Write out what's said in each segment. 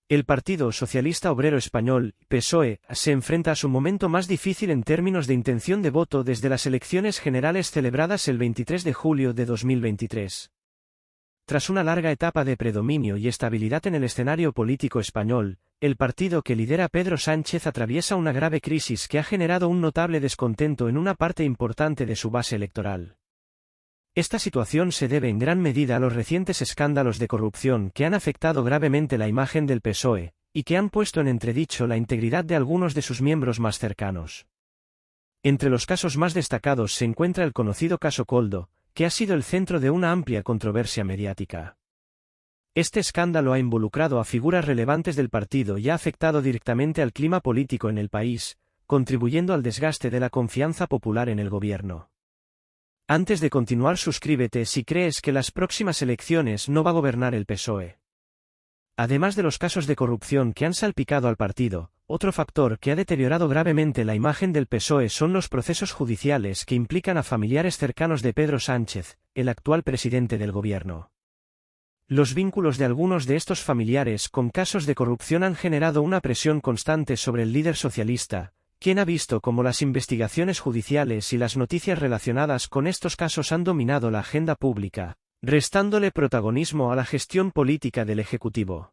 El Partido Socialista Obrero Español, PSOE, se enfrenta a su momento más difícil en términos de intención de voto desde las elecciones generales celebradas el 23 de julio de 2023. Tras una larga etapa de predominio y estabilidad en el escenario político español, el partido que lidera Pedro Sánchez atraviesa una grave crisis que ha generado un notable descontento en una parte importante de su base electoral. Esta situación se debe en gran medida a los recientes escándalos de corrupción que han afectado gravemente la imagen del PSOE, y que han puesto en entredicho la integridad de algunos de sus miembros más cercanos. Entre los casos más destacados se encuentra el conocido caso Koldo, que ha sido el centro de una amplia controversia mediática. Este escándalo ha involucrado a figuras relevantes del partido y ha afectado directamente al clima político en el país, contribuyendo al desgaste de la confianza popular en el gobierno. Antes de continuar, suscríbete si crees que las próximas elecciones no va a gobernar el PSOE. Además de los casos de corrupción que han salpicado al partido, otro factor que ha deteriorado gravemente la imagen del PSOE son los procesos judiciales que implican a familiares cercanos de Pedro Sánchez, el actual presidente del gobierno. Los vínculos de algunos de estos familiares con casos de corrupción han generado una presión constante sobre el líder socialista, quien ha visto cómo las investigaciones judiciales y las noticias relacionadas con estos casos han dominado la agenda pública, restándole protagonismo a la gestión política del Ejecutivo.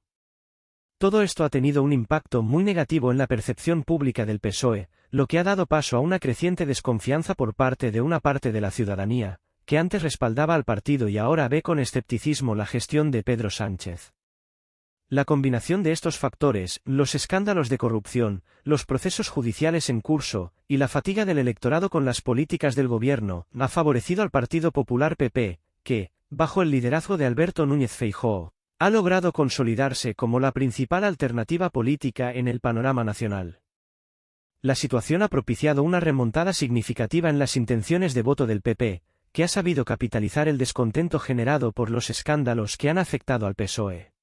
Todo esto ha tenido un impacto muy negativo en la percepción pública del PSOE, lo que ha dado paso a una creciente desconfianza por parte de una parte de la ciudadanía, que antes respaldaba al partido y ahora ve con escepticismo la gestión de Pedro Sánchez. La combinación de estos factores, los escándalos de corrupción, los procesos judiciales en curso, y la fatiga del electorado con las políticas del gobierno, ha favorecido al Partido Popular PP, que, bajo el liderazgo de Alberto Núñez Feijóo, ha logrado consolidarse como la principal alternativa política en el panorama nacional. La situación ha propiciado una remontada significativa en las intenciones de voto del PP, que ha sabido capitalizar el descontento generado por los escándalos que han afectado al PSOE.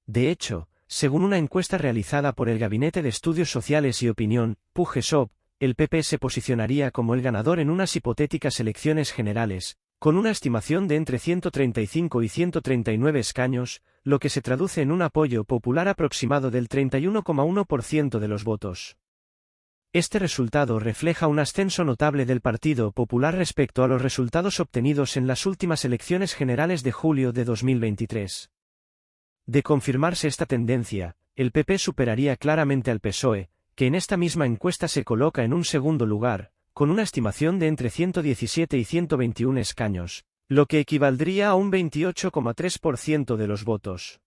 De hecho, según una encuesta realizada por el Gabinete de Estudios Sociales y Opinión, PUGESOP, el PP se posicionaría como el ganador en unas hipotéticas elecciones generales, con una estimación de entre 135 y 139 escaños, lo que se traduce en un apoyo popular aproximado del 31,1% de los votos. Este resultado refleja un ascenso notable del Partido Popular respecto a los resultados obtenidos en las últimas elecciones generales de julio de 2023. De confirmarse esta tendencia, el PP superaría claramente al PSOE, que en esta misma encuesta se coloca en un segundo lugar, con una estimación de entre 117 y 121 escaños, lo que equivaldría a un 28,3% de los votos.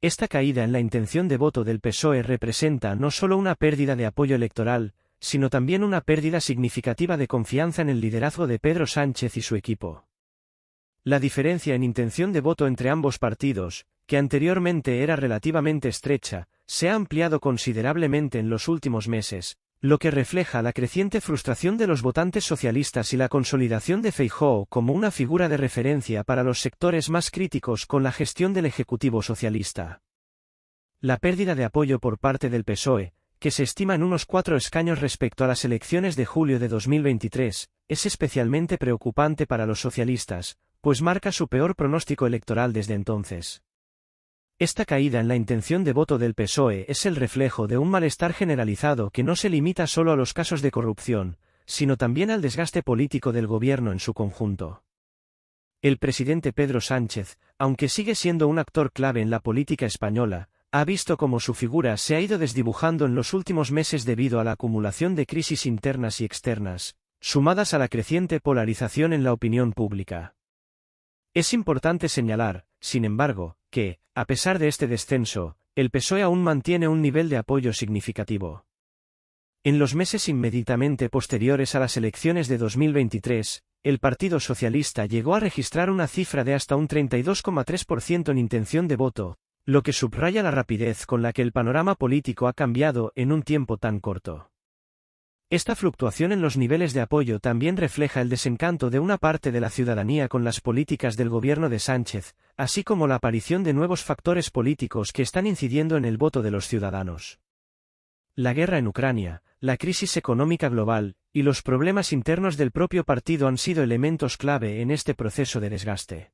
Esta caída en la intención de voto del PSOE representa no solo una pérdida de apoyo electoral, sino también una pérdida significativa de confianza en el liderazgo de Pedro Sánchez y su equipo. La diferencia en intención de voto entre ambos partidos, que anteriormente era relativamente estrecha, se ha ampliado considerablemente en los últimos meses, lo que refleja la creciente frustración de los votantes socialistas y la consolidación de Feijóo como una figura de referencia para los sectores más críticos con la gestión del Ejecutivo socialista. La pérdida de apoyo por parte del PSOE, que se estima en unos 4 escaños respecto a las elecciones de julio de 2023, es especialmente preocupante para los socialistas, pues marca su peor pronóstico electoral desde entonces. Esta caída en la intención de voto del PSOE es el reflejo de un malestar generalizado que no se limita solo a los casos de corrupción, sino también al desgaste político del gobierno en su conjunto. El presidente Pedro Sánchez, aunque sigue siendo un actor clave en la política española, ha visto cómo su figura se ha ido desdibujando en los últimos meses debido a la acumulación de crisis internas y externas, sumadas a la creciente polarización en la opinión pública. Es importante señalar, sin embargo, que, a pesar de este descenso, el PSOE aún mantiene un nivel de apoyo significativo. En los meses inmediatamente posteriores a las elecciones de 2023, el Partido Socialista llegó a registrar una cifra de hasta un 32,3% en intención de voto, lo que subraya la rapidez con la que el panorama político ha cambiado en un tiempo tan corto. Esta fluctuación en los niveles de apoyo también refleja el desencanto de una parte de la ciudadanía con las políticas del gobierno de Sánchez, así como la aparición de nuevos factores políticos que están incidiendo en el voto de los ciudadanos. La guerra en Ucrania, la crisis económica global, y los problemas internos del propio partido han sido elementos clave en este proceso de desgaste.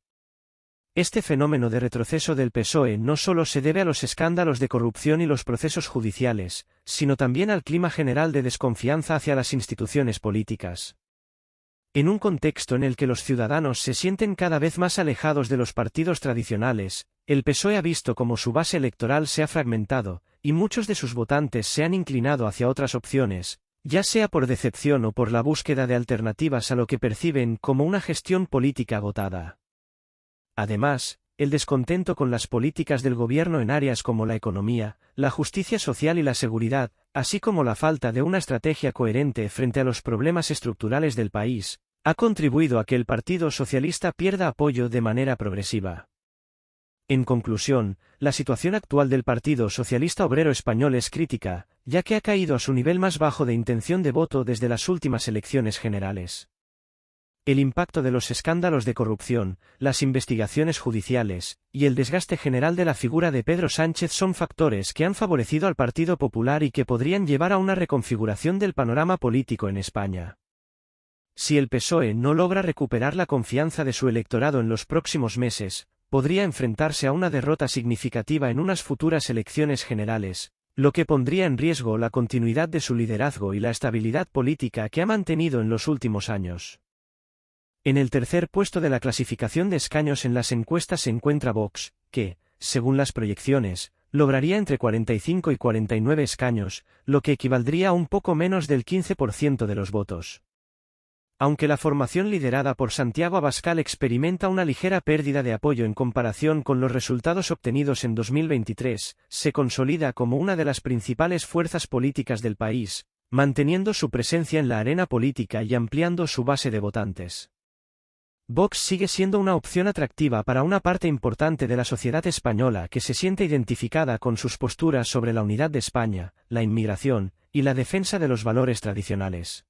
Este fenómeno de retroceso del PSOE no solo se debe a los escándalos de corrupción y los procesos judiciales, sino también al clima general de desconfianza hacia las instituciones políticas. En un contexto en el que los ciudadanos se sienten cada vez más alejados de los partidos tradicionales, el PSOE ha visto cómo su base electoral se ha fragmentado, y muchos de sus votantes se han inclinado hacia otras opciones, ya sea por decepción o por la búsqueda de alternativas a lo que perciben como una gestión política agotada. Además, el descontento con las políticas del gobierno en áreas como la economía, la justicia social y la seguridad, así como la falta de una estrategia coherente frente a los problemas estructurales del país, ha contribuido a que el Partido Socialista pierda apoyo de manera progresiva. En conclusión, la situación actual del Partido Socialista Obrero Español es crítica, ya que ha caído a su nivel más bajo de intención de voto desde las últimas elecciones generales. El impacto de los escándalos de corrupción, las investigaciones judiciales, y el desgaste general de la figura de Pedro Sánchez son factores que han favorecido al Partido Popular y que podrían llevar a una reconfiguración del panorama político en España. Si el PSOE no logra recuperar la confianza de su electorado en los próximos meses, podría enfrentarse a una derrota significativa en unas futuras elecciones generales, lo que pondría en riesgo la continuidad de su liderazgo y la estabilidad política que ha mantenido en los últimos años. En el tercer puesto de la clasificación de escaños en las encuestas se encuentra Vox, que, según las proyecciones, lograría entre 45 y 49 escaños, lo que equivaldría a un poco menos del 15% de los votos. Aunque la formación liderada por Santiago Abascal experimenta una ligera pérdida de apoyo en comparación con los resultados obtenidos en 2023, se consolida como una de las principales fuerzas políticas del país, manteniendo su presencia en la arena política y ampliando su base de votantes. Vox sigue siendo una opción atractiva para una parte importante de la sociedad española que se siente identificada con sus posturas sobre la unidad de España, la inmigración, y la defensa de los valores tradicionales.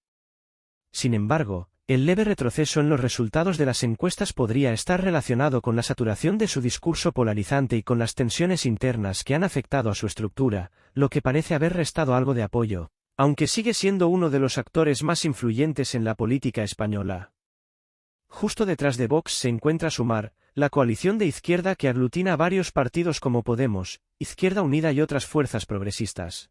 Sin embargo, el leve retroceso en los resultados de las encuestas podría estar relacionado con la saturación de su discurso polarizante y con las tensiones internas que han afectado a su estructura, lo que parece haber restado algo de apoyo, aunque sigue siendo uno de los actores más influyentes en la política española. Justo detrás de Vox se encuentra Sumar, la coalición de izquierda que aglutina a varios partidos como Podemos, Izquierda Unida y otras fuerzas progresistas.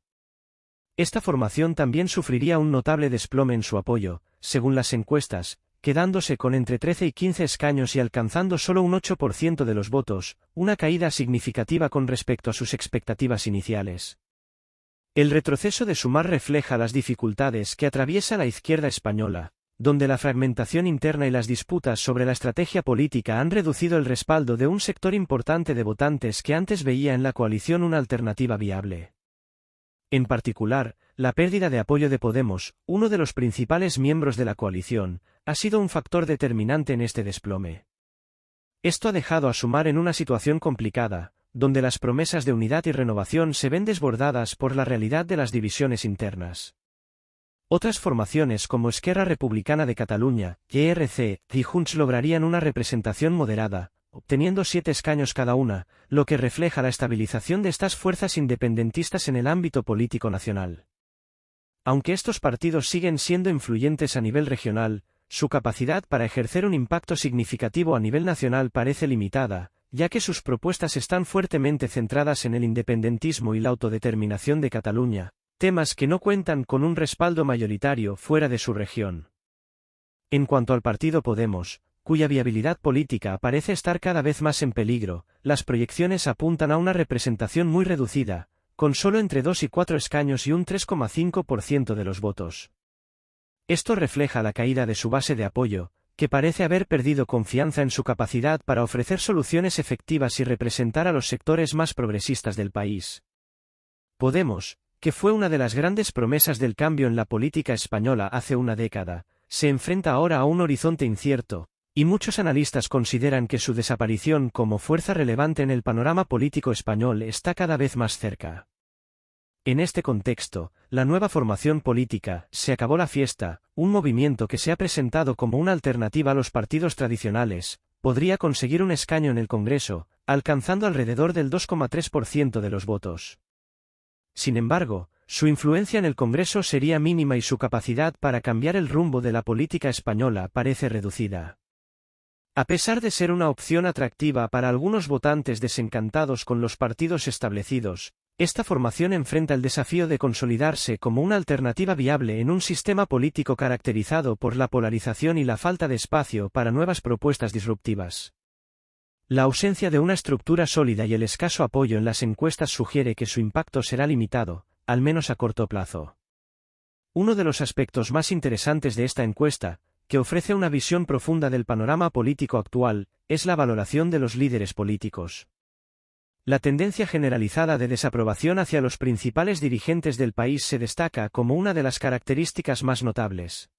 Esta formación también sufriría un notable desplome en su apoyo, según las encuestas, quedándose con entre 13 y 15 escaños y alcanzando solo un 8% de los votos, una caída significativa con respecto a sus expectativas iniciales. El retroceso de Sumar refleja las dificultades que atraviesa la izquierda española, donde la fragmentación interna y las disputas sobre la estrategia política han reducido el respaldo de un sector importante de votantes que antes veía en la coalición una alternativa viable. En particular, la pérdida de apoyo de Podemos, uno de los principales miembros de la coalición, ha sido un factor determinante en este desplome. Esto ha dejado a Sumar en una situación complicada, donde las promesas de unidad y renovación se ven desbordadas por la realidad de las divisiones internas. Otras formaciones como Esquerra Republicana de Cataluña, ERC y Junts lograrían una representación moderada, obteniendo 7 escaños cada una, lo que refleja la estabilización de estas fuerzas independentistas en el ámbito político nacional. Aunque estos partidos siguen siendo influyentes a nivel regional, su capacidad para ejercer un impacto significativo a nivel nacional parece limitada, ya que sus propuestas están fuertemente centradas en el independentismo y la autodeterminación de Cataluña, temas que no cuentan con un respaldo mayoritario fuera de su región. En cuanto al partido Podemos, cuya viabilidad política parece estar cada vez más en peligro, las proyecciones apuntan a una representación muy reducida, con solo entre 2 y 4 escaños y un 3,5% de los votos. Esto refleja la caída de su base de apoyo, que parece haber perdido confianza en su capacidad para ofrecer soluciones efectivas y representar a los sectores más progresistas del país. Podemos, que fue una de las grandes promesas del cambio en la política española hace una década, se enfrenta ahora a un horizonte incierto, y muchos analistas consideran que su desaparición como fuerza relevante en el panorama político español está cada vez más cerca. En este contexto, la nueva formación política, Se acabó la fiesta, un movimiento que se ha presentado como una alternativa a los partidos tradicionales, podría conseguir un escaño en el Congreso, alcanzando alrededor del 2,3% de los votos. Sin embargo, su influencia en el Congreso sería mínima y su capacidad para cambiar el rumbo de la política española parece reducida. A pesar de ser una opción atractiva para algunos votantes desencantados con los partidos establecidos, esta formación enfrenta el desafío de consolidarse como una alternativa viable en un sistema político caracterizado por la polarización y la falta de espacio para nuevas propuestas disruptivas. La ausencia de una estructura sólida y el escaso apoyo en las encuestas sugiere que su impacto será limitado, al menos a corto plazo. Uno de los aspectos más interesantes de esta encuesta, que ofrece una visión profunda del panorama político actual, es la valoración de los líderes políticos. La tendencia generalizada de desaprobación hacia los principales dirigentes del país se destaca como una de las características más notables.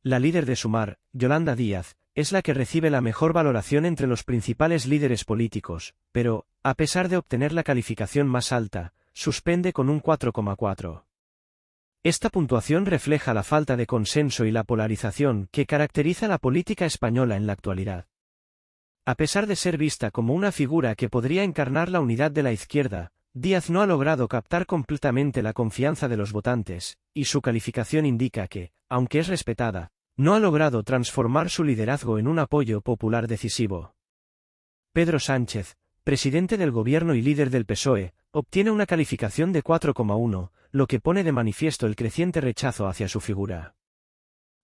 La líder de Sumar, Yolanda Díaz, es la que recibe la mejor valoración entre los principales líderes políticos, pero, a pesar de obtener la calificación más alta, suspende con un 4,4. Esta puntuación refleja la falta de consenso y la polarización que caracteriza la política española en la actualidad. A pesar de ser vista como una figura que podría encarnar la unidad de la izquierda, Díaz no ha logrado captar completamente la confianza de los votantes, y su calificación indica que, aunque es respetada, no ha logrado transformar su liderazgo en un apoyo popular decisivo. Pedro Sánchez, presidente del gobierno y líder del PSOE, obtiene una calificación de 4,1, lo que pone de manifiesto el creciente rechazo hacia su figura.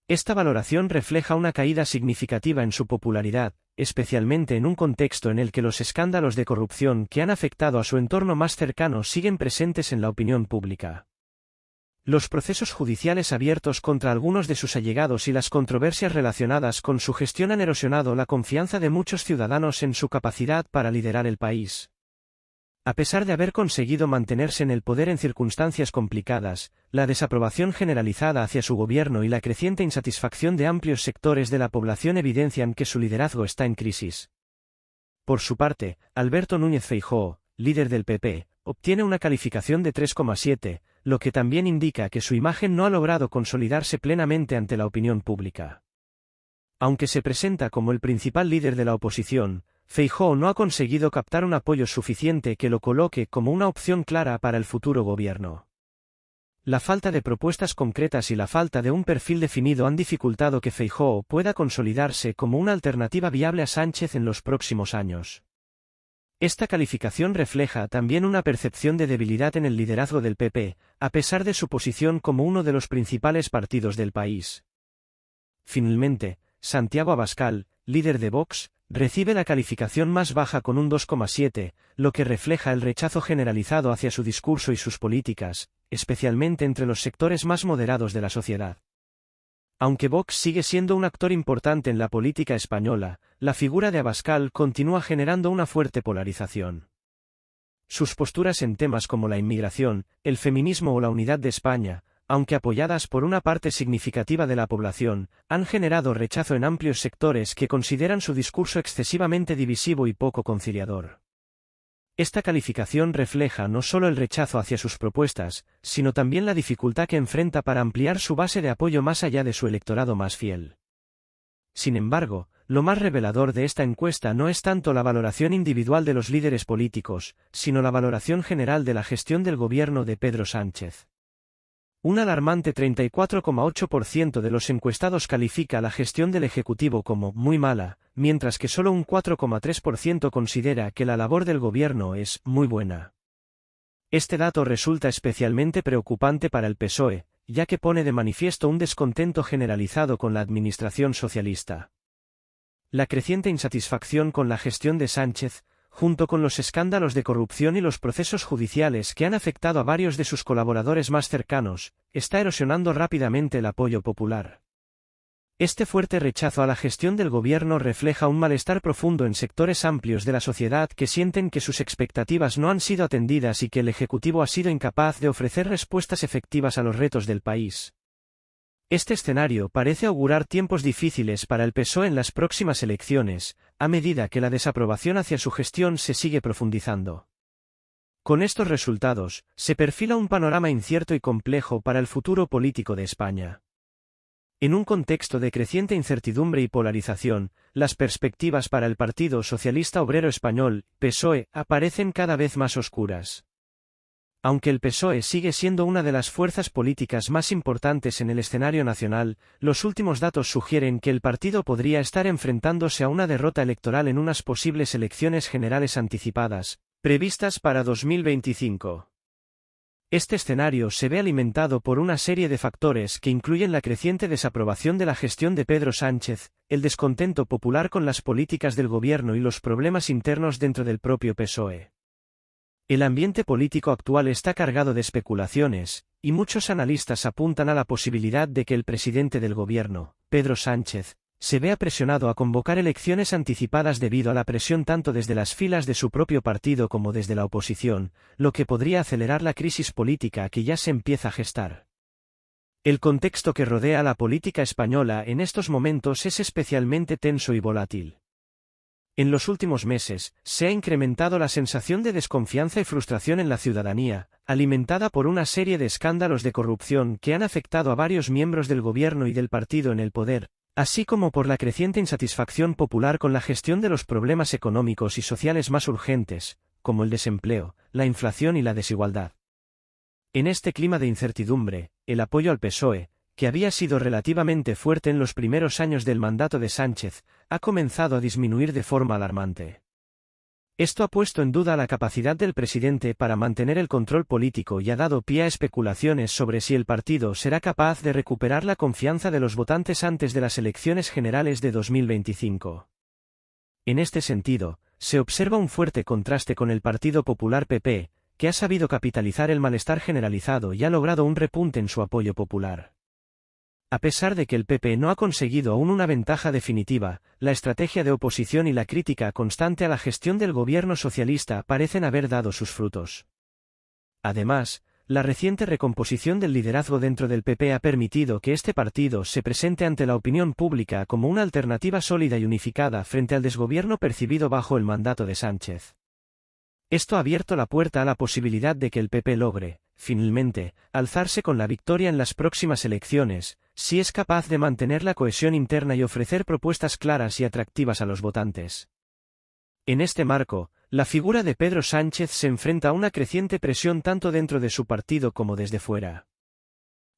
Esta valoración refleja una caída significativa en su popularidad, especialmente en un contexto en el que los escándalos de corrupción que han afectado a su entorno más cercano siguen presentes en la opinión pública. Los procesos judiciales abiertos contra algunos de sus allegados y las controversias relacionadas con su gestión han erosionado la confianza de muchos ciudadanos en su capacidad para liderar el país. A pesar de haber conseguido mantenerse en el poder en circunstancias complicadas, la desaprobación generalizada hacia su gobierno y la creciente insatisfacción de amplios sectores de la población evidencian que su liderazgo está en crisis. Por su parte, Alberto Núñez Feijóo, líder del PP, obtiene una calificación de 3,7, lo que también indica que su imagen no ha logrado consolidarse plenamente ante la opinión pública. Aunque se presenta como el principal líder de la oposición, Feijóo no ha conseguido captar un apoyo suficiente que lo coloque como una opción clara para el futuro gobierno. La falta de propuestas concretas y la falta de un perfil definido han dificultado que Feijóo pueda consolidarse como una alternativa viable a Sánchez en los próximos años. Esta calificación refleja también una percepción de debilidad en el liderazgo del PP, a pesar de su posición como uno de los principales partidos del país. Finalmente, Santiago Abascal, líder de Vox, recibe la calificación más baja con un 2,7, lo que refleja el rechazo generalizado hacia su discurso y sus políticas, especialmente entre los sectores más moderados de la sociedad. Aunque Vox sigue siendo un actor importante en la política española, la figura de Abascal continúa generando una fuerte polarización. Sus posturas en temas como la inmigración, el feminismo o la unidad de España, aunque apoyadas por una parte significativa de la población, han generado rechazo en amplios sectores que consideran su discurso excesivamente divisivo y poco conciliador. Esta calificación refleja no solo el rechazo hacia sus propuestas, sino también la dificultad que enfrenta para ampliar su base de apoyo más allá de su electorado más fiel. Sin embargo, lo más revelador de esta encuesta no es tanto la valoración individual de los líderes políticos, sino la valoración general de la gestión del gobierno de Pedro Sánchez. Un alarmante 34,8% de los encuestados califica la gestión del Ejecutivo como muy mala, mientras que solo un 4,3% considera que la labor del gobierno es muy buena. Este dato resulta especialmente preocupante para el PSOE, ya que pone de manifiesto un descontento generalizado con la administración socialista. La creciente insatisfacción con la gestión de Sánchez, junto con los escándalos de corrupción y los procesos judiciales que han afectado a varios de sus colaboradores más cercanos, está erosionando rápidamente el apoyo popular. Este fuerte rechazo a la gestión del gobierno refleja un malestar profundo en sectores amplios de la sociedad que sienten que sus expectativas no han sido atendidas y que el Ejecutivo ha sido incapaz de ofrecer respuestas efectivas a los retos del país. Este escenario parece augurar tiempos difíciles para el PSOE en las próximas elecciones, a medida que la desaprobación hacia su gestión se sigue profundizando. Con estos resultados, se perfila un panorama incierto y complejo para el futuro político de España. En un contexto de creciente incertidumbre y polarización, las perspectivas para el Partido Socialista Obrero Español, PSOE, aparecen cada vez más oscuras. Aunque el PSOE sigue siendo una de las fuerzas políticas más importantes en el escenario nacional, los últimos datos sugieren que el partido podría estar enfrentándose a una derrota electoral en unas posibles elecciones generales anticipadas, previstas para 2025. Este escenario se ve alimentado por una serie de factores que incluyen la creciente desaprobación de la gestión de Pedro Sánchez, el descontento popular con las políticas del gobierno y los problemas internos dentro del propio PSOE. El ambiente político actual está cargado de especulaciones, y muchos analistas apuntan a la posibilidad de que el presidente del gobierno, Pedro Sánchez, se vea presionado a convocar elecciones anticipadas debido a la presión tanto desde las filas de su propio partido como desde la oposición, lo que podría acelerar la crisis política que ya se empieza a gestar. El contexto que rodea a la política española en estos momentos es especialmente tenso y volátil. En los últimos meses, se ha incrementado la sensación de desconfianza y frustración en la ciudadanía, alimentada por una serie de escándalos de corrupción que han afectado a varios miembros del gobierno y del partido en el poder, así como por la creciente insatisfacción popular con la gestión de los problemas económicos y sociales más urgentes, como el desempleo, la inflación y la desigualdad. En este clima de incertidumbre, el apoyo al PSOE, que había sido relativamente fuerte en los primeros años del mandato de Sánchez, ha comenzado a disminuir de forma alarmante. Esto ha puesto en duda la capacidad del presidente para mantener el control político y ha dado pie a especulaciones sobre si el partido será capaz de recuperar la confianza de los votantes antes de las elecciones generales de 2025. En este sentido, se observa un fuerte contraste con el Partido Popular PP, que ha sabido capitalizar el malestar generalizado y ha logrado un repunte en su apoyo popular. A pesar de que el PP no ha conseguido aún una ventaja definitiva, la estrategia de oposición y la crítica constante a la gestión del gobierno socialista parecen haber dado sus frutos. Además, la reciente recomposición del liderazgo dentro del PP ha permitido que este partido se presente ante la opinión pública como una alternativa sólida y unificada frente al desgobierno percibido bajo el mandato de Sánchez. Esto ha abierto la puerta a la posibilidad de que el PP logre, finalmente, alzarse con la victoria en las próximas elecciones, si es capaz de mantener la cohesión interna y ofrecer propuestas claras y atractivas a los votantes. En este marco, la figura de Pedro Sánchez se enfrenta a una creciente presión tanto dentro de su partido como desde fuera.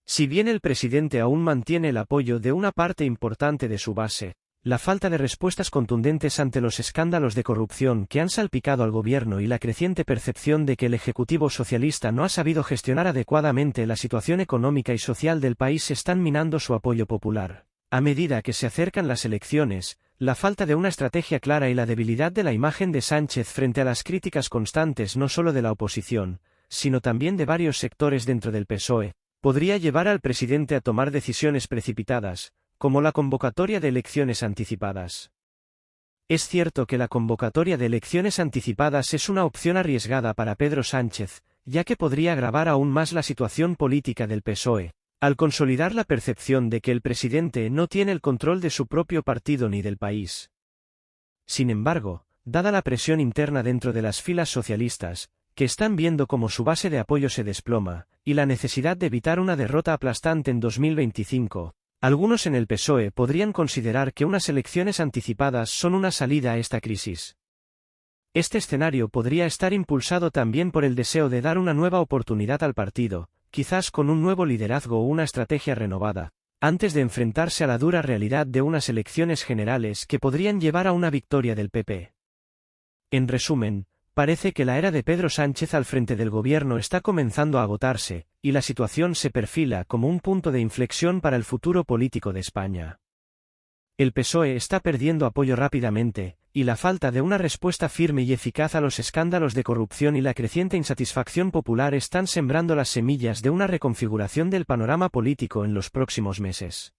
Si bien el presidente aún mantiene el apoyo de una parte importante de su base, la falta de respuestas contundentes ante los escándalos de corrupción que han salpicado al gobierno y la creciente percepción de que el Ejecutivo socialista no ha sabido gestionar adecuadamente la situación económica y social del país están minando su apoyo popular. A medida que se acercan las elecciones, la falta de una estrategia clara y la debilidad de la imagen de Sánchez frente a las críticas constantes no solo de la oposición, sino también de varios sectores dentro del PSOE, podría llevar al presidente a tomar decisiones precipitadas, como la convocatoria de elecciones anticipadas. Es cierto que la convocatoria de elecciones anticipadas es una opción arriesgada para Pedro Sánchez, ya que podría agravar aún más la situación política del PSOE, al consolidar la percepción de que el presidente no tiene el control de su propio partido ni del país. Sin embargo, dada la presión interna dentro de las filas socialistas, que están viendo cómo su base de apoyo se desploma, y la necesidad de evitar una derrota aplastante en 2025, algunos en el PSOE podrían considerar que unas elecciones anticipadas son una salida a esta crisis. Este escenario podría estar impulsado también por el deseo de dar una nueva oportunidad al partido, quizás con un nuevo liderazgo o una estrategia renovada, antes de enfrentarse a la dura realidad de unas elecciones generales que podrían llevar a una victoria del PP. En resumen, parece que la era de Pedro Sánchez al frente del gobierno está comenzando a agotarse, y la situación se perfila como un punto de inflexión para el futuro político de España. El PSOE está perdiendo apoyo rápidamente, y la falta de una respuesta firme y eficaz a los escándalos de corrupción y la creciente insatisfacción popular están sembrando las semillas de una reconfiguración del panorama político en los próximos meses.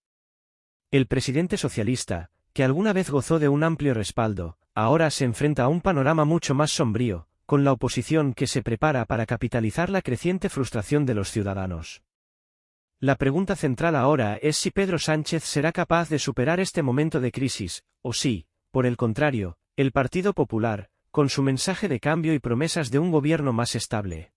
El presidente socialista, que alguna vez gozó de un amplio respaldo, ahora se enfrenta a un panorama mucho más sombrío, con la oposición que se prepara para capitalizar la creciente frustración de los ciudadanos. La pregunta central ahora es si Pedro Sánchez será capaz de superar este momento de crisis, o si, por el contrario, el Partido Popular, con su mensaje de cambio y promesas de un gobierno más estable,